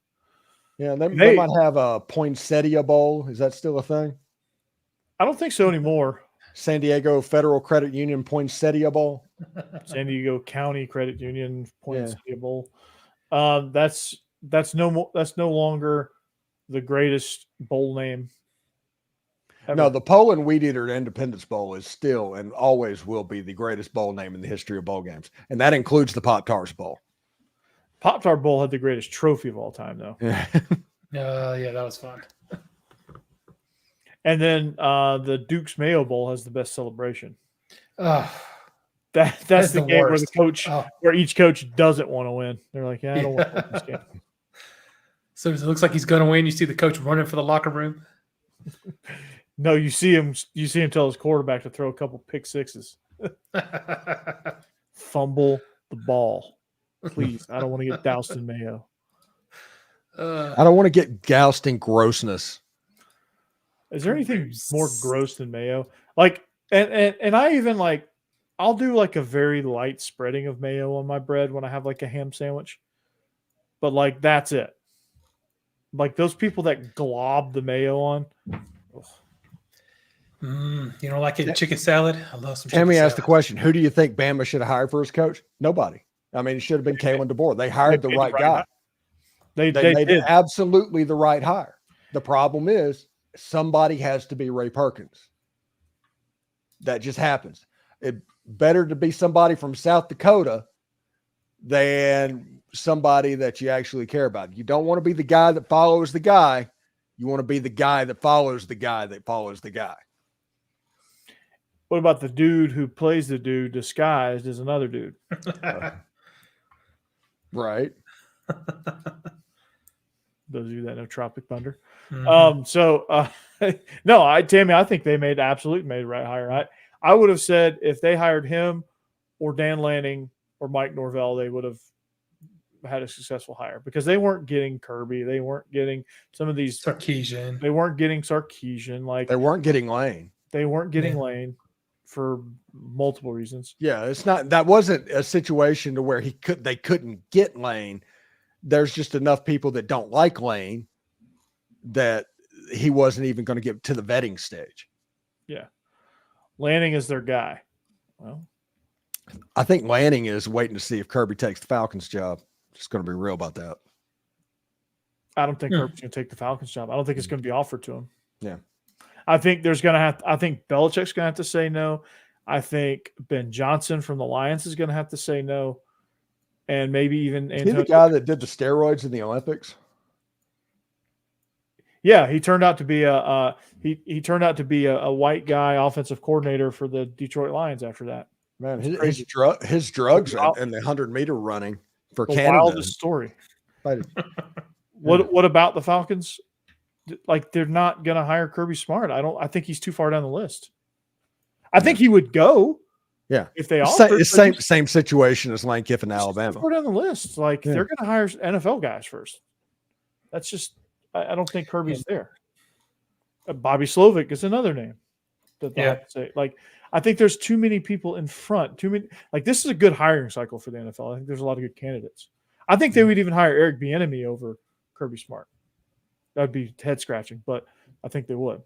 Yeah, they might have a Poinsettia Bowl. Is that still a thing? I don't think so anymore. San Diego Federal Credit Union Poinsettia Bowl. San Diego County Credit Union Poinsettia Bowl. That's no longer the greatest bowl name ever. No, the Poland Weed Eater Independence Bowl is still and always will be the greatest bowl name in the history of bowl games, and that includes the Pop-Tarts Bowl. Pop-Tart Bowl had the greatest trophy of all time, though. Yeah, that was fun. And then the Duke's Mayo Bowl has the best celebration. That's the game worst. where the coach, where each coach doesn't want to win. They're like, I don't want to win this game. So it looks like he's going to win. You see the coach running for the locker room. No, you see him tell his quarterback to throw a couple pick sixes. Fumble the ball. Please, I don't want to get doused in mayo. I don't want to get doused in grossness. Is there anything more gross than mayo? Like, and I even like, I'll do like a very light spreading of mayo on my bread when I have like a ham sandwich. But like, that's it. Like those people that glob the mayo on. You don't like it in chicken salad? I love some chicken Tammy salad. asked the question, who do you think Bama should have hired for his coach? Nobody. I mean, it should have been Kalen DeBoer. They hired the right guy. They made it absolutely the right hire. The problem is somebody has to be Ray Perkins. That just happens. It better to be somebody from South Dakota than somebody that you actually care about. You don't want to be the guy that follows the guy. You want to be the guy that follows the guy that follows the guy. What about the dude who plays the dude disguised as another dude? Right. Those of you that know Tropic Thunder. Mm-hmm. Tammy, I think they made the right hire. I would have said if they hired him or Dan Lanning or Mike Norvell, they would have had a successful hire because they weren't getting Kirby. They weren't getting some of these Sarkisian. They weren't getting Sarkisian. Like they weren't getting Lane. They weren't getting Lane for multiple reasons. Yeah, that wasn't a situation to where they couldn't get Lane. There's just enough people that don't like Lane that he wasn't even going to get to the vetting stage. Yeah. Lanning is their guy. Well, I think Lanning is waiting to see if Kirby takes the Falcons job. Just going to be real about that. I don't think Kirby's going to take the Falcons job. I don't think it's going to be offered to him. Yeah. I think Belichick's going to have to say no. I think Ben Johnson from the Lions is going to have to say no. And maybe even Is he the guy that did the steroids in the Olympics? Yeah, he turned out to be he turned out to be a white guy offensive coordinator for the Detroit Lions after that. Man, his drugs and the 100-meter running for Canada. Wildest story. What about the Falcons? Like they're not going to hire Kirby Smart. I think he's too far down the list. I think he would go. Yeah. If they offered. Same situation as Lane Kiffin, Alabama. Too far down the list. Like they're going to hire NFL guys first. That's just. I don't think Kirby's there. Bobby Slovic is another name that they have to say. Like, I think there's too many people in front. Too many. Like, this is a good hiring cycle for the NFL. I think there's a lot of good candidates. I think they would even hire Eric Bieniemy over Kirby Smart. That'd be head scratching, but I think they would.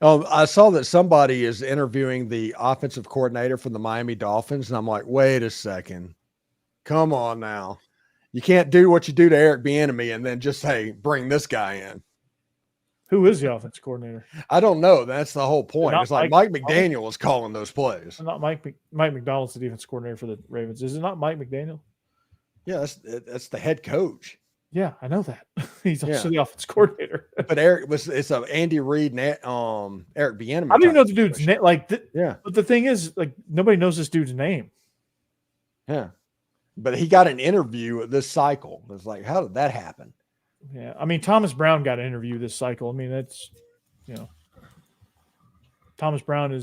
I saw that somebody is interviewing the offensive coordinator for the Miami Dolphins, and I'm like, wait a second. Come on now. You can't do what you do to Eric Bieniemy and then just say, bring this guy in. Who is the offensive coordinator? I don't know. That's the whole point. It's like Mike McDaniel McDaniel is calling those plays. Not Mike McDonald's the defense coordinator for the Ravens. Is it not Mike McDaniel? Yeah, that's the head coach. Yeah, I know that. He's also the offense coordinator. But it's a Andy Reid and Eric Bieniemy. I don't even know the dude's name. Yeah. But the thing is, like, nobody knows this dude's name. Yeah. But he got an interview this cycle. It's like, how did that happen? Yeah. I mean, Thomas Brown got an interview this cycle. I mean, that's, Thomas Brown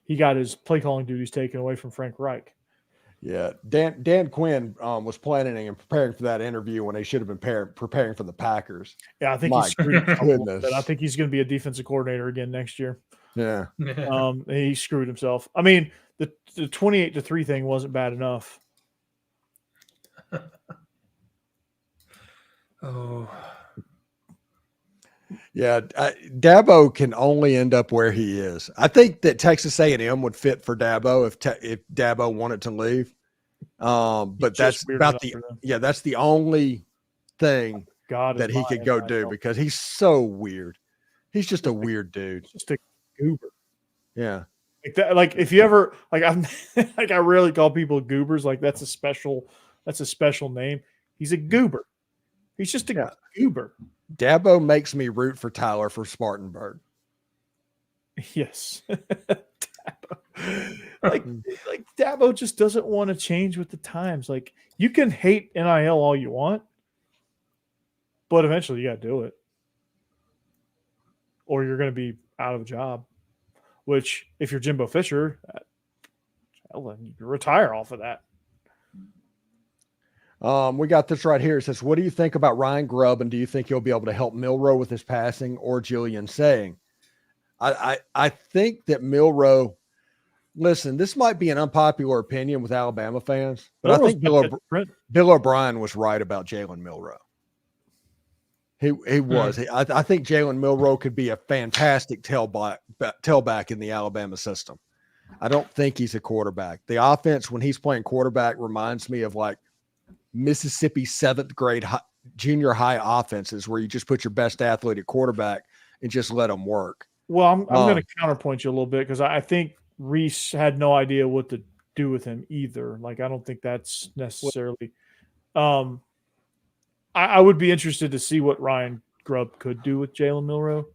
he got his play calling duties taken away from Frank Reich. Yeah, Dan Quinn was planning and preparing for that interview when they should have been preparing for the Packers. Yeah, I think My he's screwed himself. goodness. I think he's going to be a defensive coordinator again next year. Yeah. He screwed himself. I mean, the 28-3 thing wasn't bad enough. Oh. Yeah, Dabo can only end up where he is. I think that Texas A&M would fit for Dabo if Dabo wanted to leave. But that's about that's the only thing that he could go do because he's so weird. He's just a weird dude. Just a goober. Yeah. Like that, like if you ever I'm I rarely call people goobers. Like that's a special name. He's a goober. He's just a goober. Dabo makes me root for Tyler for Spartanburg. Yes. like Dabo just doesn't want to change with the times. Like you can hate NIL all you want, but eventually you got to do it. Or you're going to be out of a job, which if you're Jimbo Fisher, you retire off of that. We got this right here. It says, what do you think about Ryan Grubb, and do you think he'll be able to help Milroe with his passing or Julian saying? I think that Milroe, listen, this might be an unpopular opinion with Alabama fans, but I think Bill O'Brien was right about Jalen Milroe. He was. I think Jalen Milroe could be a fantastic tailback in the Alabama system. I don't think he's a quarterback. The offense, when he's playing quarterback, reminds me of like Mississippi 7th grade junior high offenses where you just put your best athlete at quarterback and just let them work. Well, I'm going to counterpoint you a little bit because I think Reese had no idea what to do with him either. Like, I don't think that's necessarily I would be interested to see what Ryan Grubb could do with Jalen Milroe.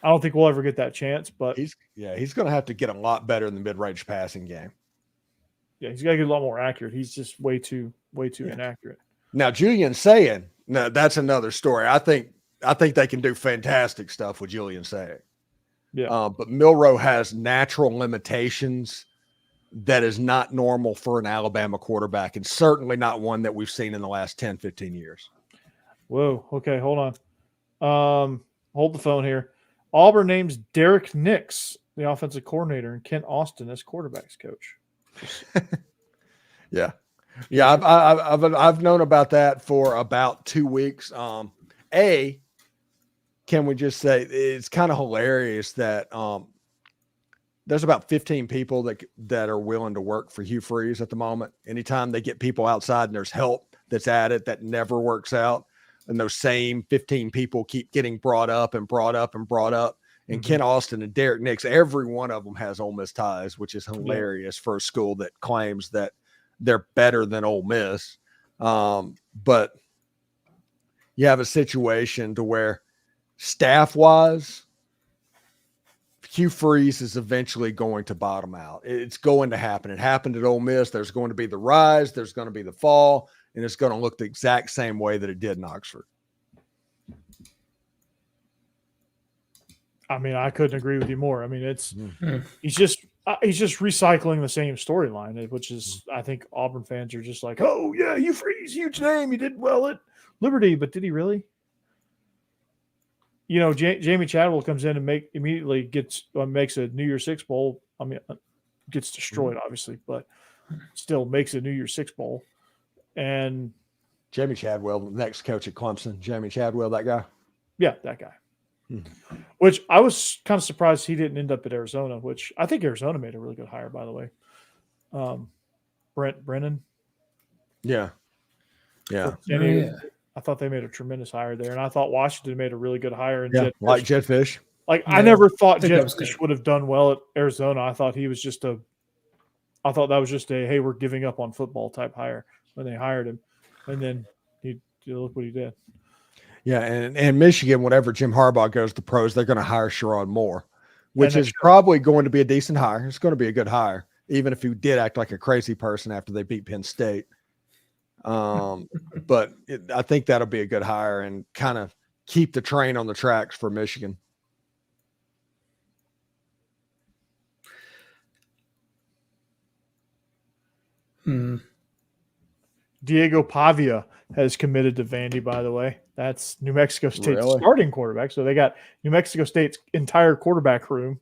I don't think we'll ever get that chance, but he's going to have to get a lot better in the mid-range passing game. Yeah, he's got to get a lot more accurate. He's just way too inaccurate. Now, Julian Saying, that's another story. I think they can do fantastic stuff with Julian Saying. Yeah. But Milroe has natural limitations that is not normal for an Alabama quarterback, and certainly not one that we've seen in the last 10, 15 years. Whoa. Okay, hold on. Hold the phone here. Auburn names Derek Nix, the offensive coordinator, and Kent Austin as quarterbacks coach. Yeah. I've known about that for about 2 weeks. Can we just say it's kind of hilarious that there's about 15 people that are willing to work for Hugh Freeze at the moment. Anytime they get people outside and there's help that's at it, that never works out. And those same 15 people keep getting brought up and brought up and brought up. And Ken Austin and Derek Nix, every one of them has Ole Miss ties, which is hilarious for a school that claims that they're better than Ole Miss. But you have a situation to where staff-wise, Hugh Freeze is eventually going to bottom out. It's going to happen. It happened at Ole Miss. There's going to be the rise. There's going to be the fall. And it's going to look the exact same way that it did in Oxford. I mean, I couldn't agree with you more. I mean, he's just recycling the same storyline, which is, I think Auburn fans are just like, oh yeah, Hugh Freeze, huge name. He did well at Liberty, but did he really? You know, Jamie Chadwell comes in and makes a New Year's Six bowl. I mean, gets destroyed obviously, but still makes a New Year's Six bowl. And Jamie Chadwell, the next coach at Clemson, Jamie Chadwell, that guy. Yeah, that guy. Which I was kind of surprised he didn't end up at Arizona, which I think Arizona made a really good hire, by the way. Brent Brennan. Yeah. I thought they made a tremendous hire there, and I thought Washington made a really good hire. And Jed Fish. I never thought Jed Fish would have done well at Arizona. I thought that was just a hey, we're giving up on football type hire when they hired him, and then look what he did. Yeah, and Michigan, whenever Jim Harbaugh goes to pros, they're going to hire Sherrod Moore, which is probably going to be a decent hire. It's going to be a good hire, even if he did act like a crazy person after they beat Penn State. But I think that'll be a good hire and kind of keep the train on the tracks for Michigan. Diego Pavia has committed to Vandy, by the way. That's New Mexico State's starting quarterback. So they got New Mexico State's entire quarterback room.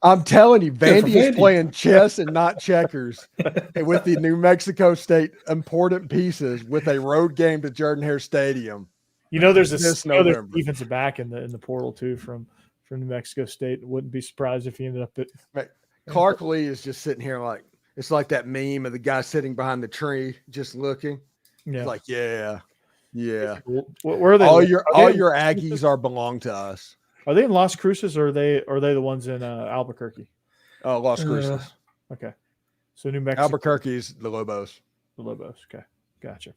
I'm telling you, Vandy is playing chess and not checkers with the New Mexico State important pieces with a road game to Jordan-Hare Stadium. There's there's defensive back in the portal too from New Mexico State. Wouldn't be surprised if he ended up at Clark Lee is just sitting here like it's like that meme of the guy sitting behind the tree just looking. Yeah. He's like, yeah. Where are they? All your Aggies belong to us. Are they in Las Cruces or are they the ones in Albuquerque? Oh, Las Cruces. Okay. So New Mexico. Albuquerque is the Lobos. The Lobos. Okay. Gotcha.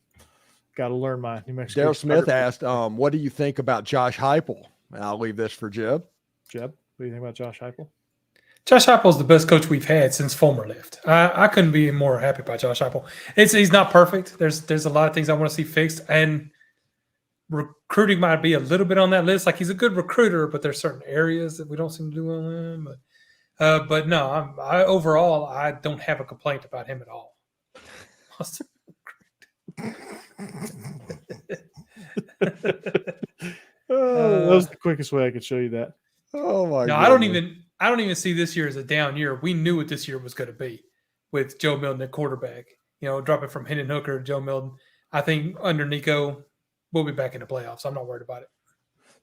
Got to learn my New Mexico. Daryl Smith asked, what do you think about Josh Heupel? And I'll leave this for Jeb. Jeb, what do you think about Josh Heupel? Josh Heupel is the best coach we've had since Fulmer left. I couldn't be more happy about Josh Heupel. He's not perfect. There's a lot of things I want to see fixed, and recruiting might be a little bit on that list. Like, he's a good recruiter, but there's certain areas that we don't seem to do well in. But no, overall I don't have a complaint about him at all. That was the quickest way I could show you that. Oh my! No, goodness. I don't even see this year as a down year. We knew what this year was going to be with Joe Milton at quarterback. Dropping from Hendon Hooker to Joe Milton. I think under Nico, we'll be back in the playoffs. I'm not worried about it.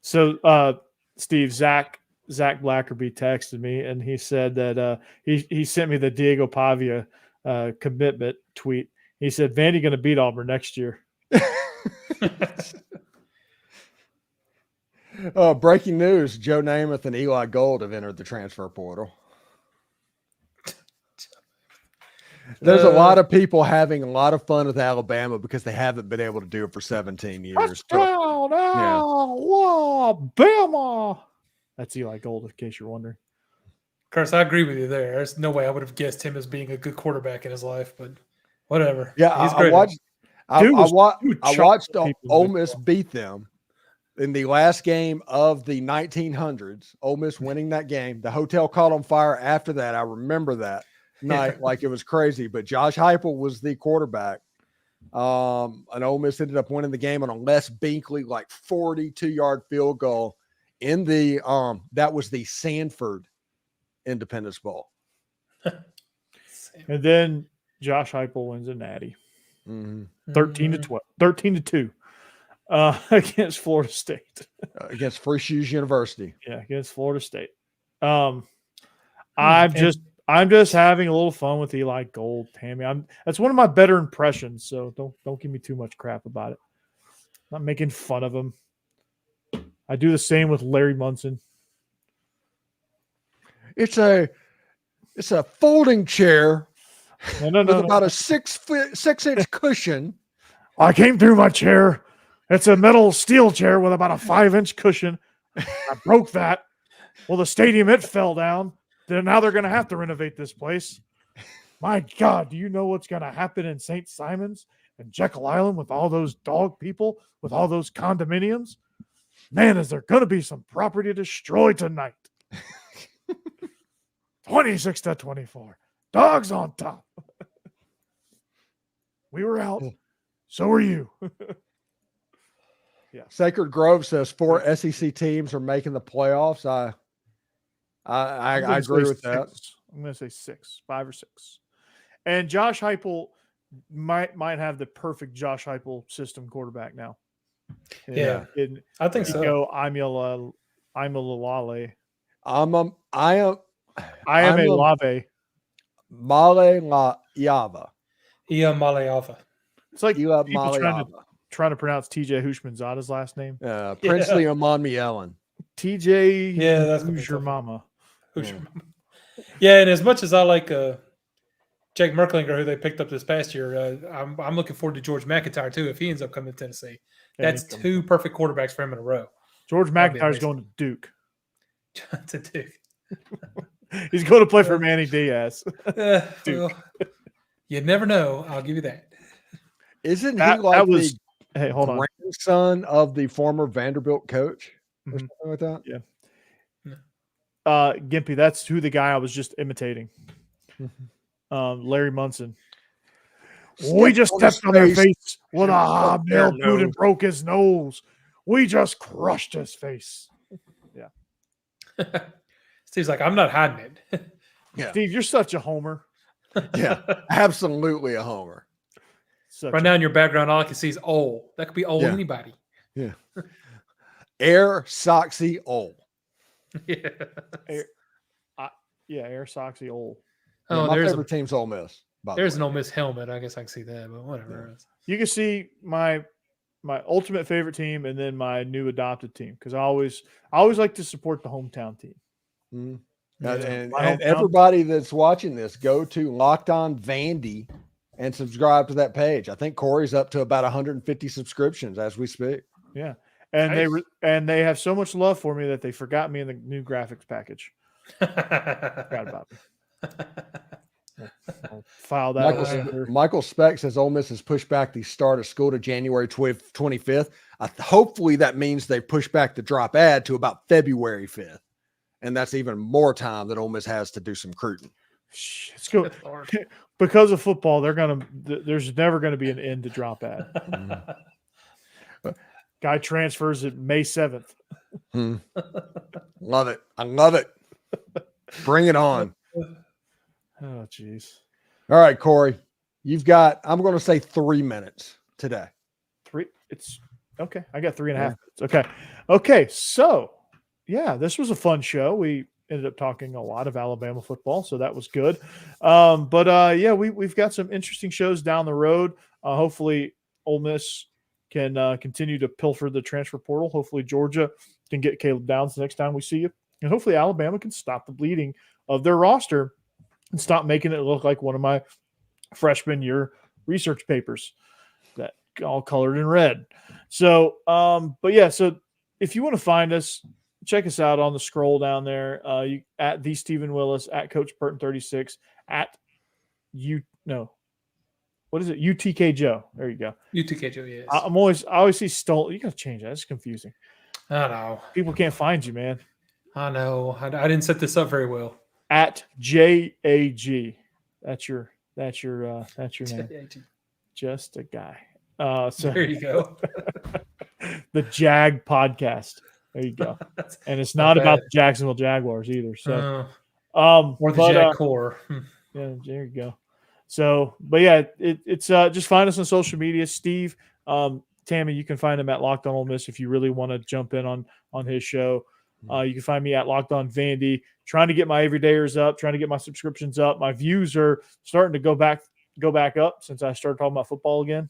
So, Steve, Zach Blackerby texted me, and he said that he sent me the Diego Pavia commitment tweet. He said, Vandy going to beat Auburn next year. Breaking news, Joe Namath and Eli Gold have entered the transfer portal. There's a lot of people having a lot of fun with Alabama because they haven't been able to do it for 17 years. Alabama. That's Eli Gold, in case you're wondering. Curtis, I agree with you there. There's no way I would have guessed him as being a good quarterback in his life, but whatever. Yeah, he's great. I watched Ole Miss beat them in the last game of the 1900s. Ole Miss winning that game. The hotel caught on fire after that. I remember that night like it was crazy. But Josh Heupel was the quarterback. And Ole Miss ended up winning the game on a Les Binkley 42-yard field goal in the that was the Sanford Independence Bowl. And then Josh Heupel wins a natty. 13-2 against Florida State. Against Free Shoes University. Yeah, against Florida State. I'm just having a little fun with Eli Gold, Tammy. That's one of my better impressions, so don't give me too much crap about it. I'm not making fun of him. I do the same with Larry Munson. It's a folding chair with about a 6-inch cushion. I came through my chair. It's a metal steel chair with about a 5-inch cushion. I broke that. Well, the stadium, it fell down. Now they're going to have to renovate this place. My God, do you know what's going to happen in St. Simons and Jekyll Island with all those dog people, with all those condominiums? Man, is there going to be some property destroyed tonight. 26-24. Dogs on top. We were out. So were you. Yeah. Sacred Grove says 4 SEC teams are making the playoffs. I agree with that. I'm going to say 6, 5 or 6. And Josh Heupel might have the perfect Josh Heupel system quarterback now. Yeah, I think so. Go, I'm a Lave. Male La Yava. Ia Maleava. It's like trying to pronounce TJ Hushmanzada's last name. Princely Amon Ellen. TJ. Yeah, that's who's your mama. Who's your mama? Yeah, and as much as I like Jake Merklinger, who they picked up this past year, I'm looking forward to George McIntyre too if he ends up coming to Tennessee. That's 2 perfect quarterbacks for him in a row. George McIntyre's going to Duke. To Duke. He's going to play for Manny Diaz. Well, you never know. I'll give you that. Isn't he the grandson of the former Vanderbilt coach or something like that? Yeah. Gimpy, that's who the guy I was just imitating. Larry Munson. We just stepped on their face with a hobnail boot and broke his nose. We just crushed his face. Yeah. Steve's like, I'm not hiding it. Yeah. Steve, you're such a homer. Yeah, absolutely a homer. Right now in your background, all I can see is Ole. That could be Ole anybody. Yeah. DeadSoxy Ole. Yeah. DeadSoxy Ole. Yeah, my favorite team's Ole Miss. There's an Ole Miss helmet. I guess I can see that, but whatever. Yeah. You can see my ultimate favorite team and then my new adopted team because I always like to support the hometown team. Mm-hmm. And everybody that's watching this, go to Locked On Vandy and subscribe to that page. I think Corey's up to about 150 subscriptions as we speak. Yeah, and they have so much love for me that they forgot me in the new graphics package. Forgot about me. I'll file that. Michael Speck says Ole Miss has pushed back the start of school to January 25th. Hopefully that means they pushed back the drop ad to about February 5th. And that's even more time that Ole Miss has to do some recruiting. Let's go. Because of football, there's never going to be an end to drop ad. Guy transfers at May 7th. Love it. I love it. Bring it on. Oh, jeez. All right, Corey. You've got, I'm going to say 3 minutes today. It's okay. I got 3.5 minutes. Okay. So, yeah, this was a fun show. We ended up talking a lot of Alabama football, so that was good. We've got some interesting shows down the road. Hopefully, Ole Miss can continue to pilfer the transfer portal. Hopefully, Georgia can get Caleb Downs the next time we see you. And hopefully, Alabama can stop the bleeding of their roster and stop making it look like one of my freshman year research papers that all colored in red. So, so if you want to find us, check us out on the scroll down there. You at the Stephen Willis, at Coach Burton 36, at what is it? UTK Joe. There you go. UTK Joe, yes. I always see Stoll. You gotta change that. It's confusing. I know. People can't find you, man. I know. I didn't set this up very well. At JAG. That's your name. Just a guy. So there you go. The Jag Podcast. There you go. And it's not about the Jacksonville Jaguars either. So, or the Jag Core. Yeah, there you go. So, but yeah, it's just find us on social media. Steve, Tammy, you can find him at Locked On Ole Miss if you really want to jump in on his show. You can find me at Locked On Vandy. Trying to get my everydayers up, trying to get my subscriptions up. My views are starting to go back up since I started talking about football again.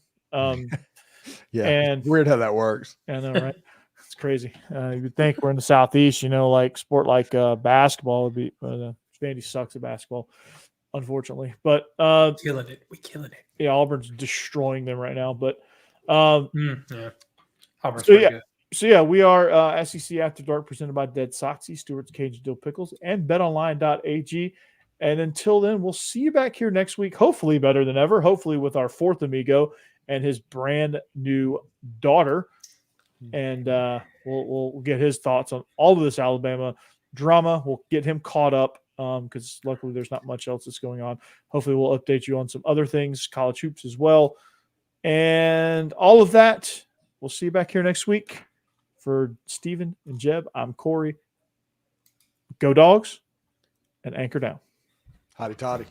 Yeah, and weird how that works. I know, right? It's crazy. You would think we're in the Southeast, like sport like basketball would be. Vandy sucks at basketball, unfortunately. But we're killing it. Yeah, Auburn's destroying them right now. But yeah, Auburn's pretty good. So, yeah, we are SEC After Dark presented by DeadSoxy, Stewart's Cage Dill Pickles, and betonline.ag. And until then, we'll see you back here next week, hopefully better than ever, hopefully with our fourth amigo and his brand new daughter. And we'll get his thoughts on all of this Alabama drama. We'll get him caught up because luckily there's not much else that's going on. Hopefully we'll update you on some other things, college hoops as well. And all of that, we'll see you back here next week. For Stephen and Jeb, I'm Corey. Go Dogs and anchor down. Hotty toddy.